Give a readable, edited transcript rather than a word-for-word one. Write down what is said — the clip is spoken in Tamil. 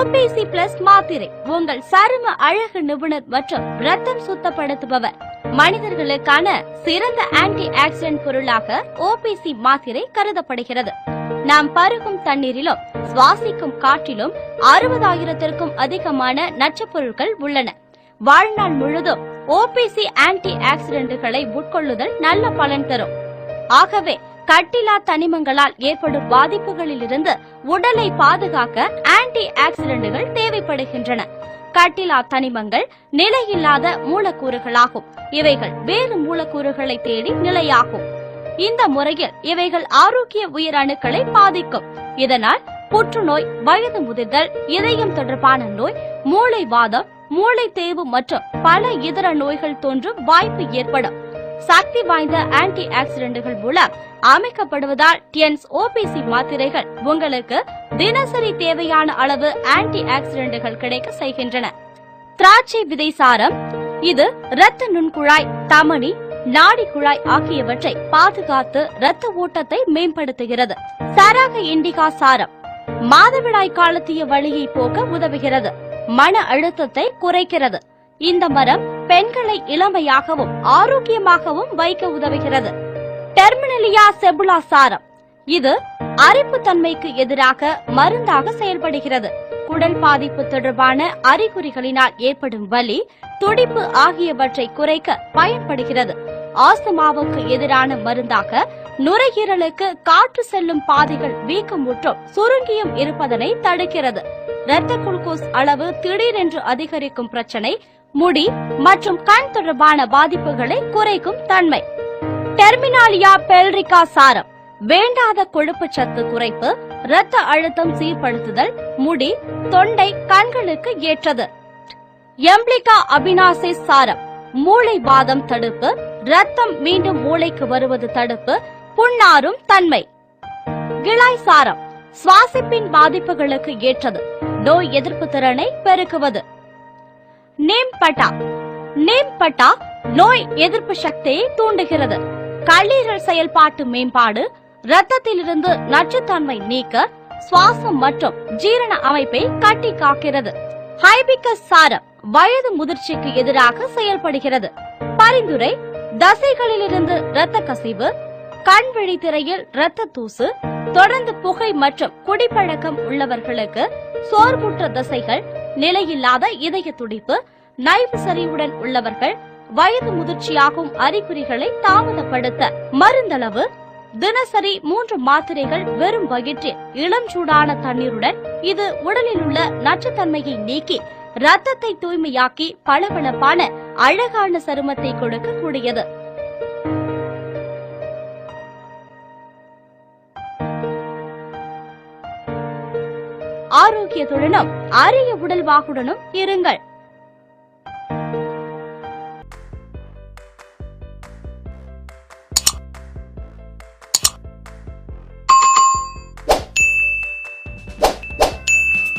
OPC பிளஸ் மாத்திரை உங்கள் சரும அழகு நிபுணர் மற்றும் ரத்தம் சுத்தப்படுத்துபவர். மனிதர்களுக்கான சிறந்த ஆன்டி ஆக்சிடென்ட் பொருளாக OPC மாத்திரை கருதப்படுகிறது. நாம் பருகும் தண்ணீரிலும் சுவாசிக்கும் காற்றிலும் 60,000த்திற்கும் அதிகமான நச்சுப் பொருட்கள் உள்ளன. வாழ்நாள் முழுதும் OPC ஆன்டி ஆக்சிடென்ட்களை உட்கொள்ளுதல் நல்ல பலன் தரும். ஆகவே கட்டிலா தனிமங்களால் ஏற்படும் பாதிப்புகளிலிருந்து உடலை பாதுகாக்க ஆன்டி ஆக்சிடென்ட்கள் தேவைப்படுகின்றன. கட்டிலா தனிமங்கள் நிலையில்லாத மூலக்கூறுகளாகும். இவைகள் வேறு மூலக்கூறுகளை தேடி நிலையாகும். இந்த முறையில் இவைகள் ஆரோக்கிய உயிரணுக்களை பாதிக்கும். இதனால் புற்றுநோய், வயது முதிர்தல், இதயம் தொடர்பான நோய், மூளைவாதம், மூளை தேய்வு மற்றும் பல இதர நோய்கள் தோன்றும் வாய்ப்பு ஏற்படும். சக்தி வாய்ந்த ஆன்டி ஆக்சிடென்ட்கள் மூலம் அமைக்கப்படுவதால் டியன்ஸ் OPC மாத்திரைகள் உங்களுக்கு தினசரி தேவையான அளவு ஆன்டி ஆக்சிடென்ட்கள் கிடைக்க செய்கின்றன. திராட்சை விதை சாரம் இது இரத்த நுண்குழாய், தமனி, நாடி குழாய் ஆகியவற்றை பாதுகாத்து இரத்த ஓட்டத்தை மேம்படுத்துகிறது. சரக இண்டிகா சாரம் மாதவிடாய் காலத்திய வலியை போக்க உதவுகிறது. மன அழுத்தத்தை குறைக்கிறது. இந்த மரம் பெண்களை இளமையாகவும் ஆரோக்கியமாகவும் வைக்க உதவுகிறது. டெர்மினலியா செபுலா சாரம் இது அரிப்பு தன்மைக்கு எதிராக மருந்தாக செயல்படுகிறது. குடல் பாதிப்பு தொடர்பான அறிகுறிகளினால் ஏற்படும் வலி, துடிப்பு ஆகியவற்றை குறைக்க பயன்படுகிறது. ஆஸ்துமாவுக்கு எதிரான மருந்தாக, நுரையீரலுக்கு காற்று செல்லும் பாதைகள் வீக்கமுற்றும் சுருங்கியும் இருப்பதனை தடுக்கிறது. இரத்த குளுக்கோஸ் அளவு திடீரென்று அதிகரிக்கும் பிரச்சனை, முடி மற்றும் கண் தொடர்பான பாதிப்புகளை குறைக்கும் தன்மை. டெர்மினாலியா பெல்ரிகா சாரம் வேண்டாத கொழுப்பு சத்து குறைப்பு, இரத்த அழுத்தம் சீர்படுத்துதல், முடி, தொண்டை, கண்களுக்கு ஏற்றது. எம்பிளிகா அபினாசிஸ் சாரம் மூளை வாதம் தடுப்பு, இரத்தம் மீண்டும் மூளைக்கு வருவது தடுப்பு, புண்ணாரும் தன்மை. கிளாய் சாரம் சுவாசிப்பின் பாதிப்புகளுக்கு ஏற்றது. நோய் எதிர்ப்பு திறனை பெருக்குவது. நீம்பட்டா நோய் எதிர்ப்பு சக்தியை தூண்டுகிறது. கல்லீரல் செயல்பாட்டு மேம்பாடு, இரத்தத்திலிருந்து நச்சுத்தன்மை நீக்க, சுவாசம் மற்றும் ஜீரண அமைப்பை கட்டி காக்கிறது. ஹைபிகஸ் சாரம் வயது முதிர்ச்சிக்கு எதிராக செயல்படுகிறது. பரிந்துரை: தசைகளிலிருந்து இரத்த கசிவு, கண் விழித்திரையில் இரத்த தூசு, தொடர்ந்து புகை மற்றும் குடிப்பழக்கம் உள்ளவர்களுக்கு, சோர்வுற்ற தசைகள், நிலையில்லாத இதய துடிப்பு, நைவு சரிவுடன் உள்ளவர்கள், வயது முதிர்ச்சியாகும் அறிகுறிகளை தாமதப்படுத்த. மருந்தளவு: தினசரி 3 மாத்திரைகள் வெறும் வயிற்றில் இளம் சூடான தண்ணீருடன். இது உடலில் உள்ள நச்சுத்தன்மையை நீக்கி இரத்தத்தை தூய்மையாக்கி பளபளப்பான அழகான சருமத்தை கொடுக்கக்கூடியது. ஆரோக்கியத்துடனும் அரிய உடல்வாகுடனும் இருங்கள்.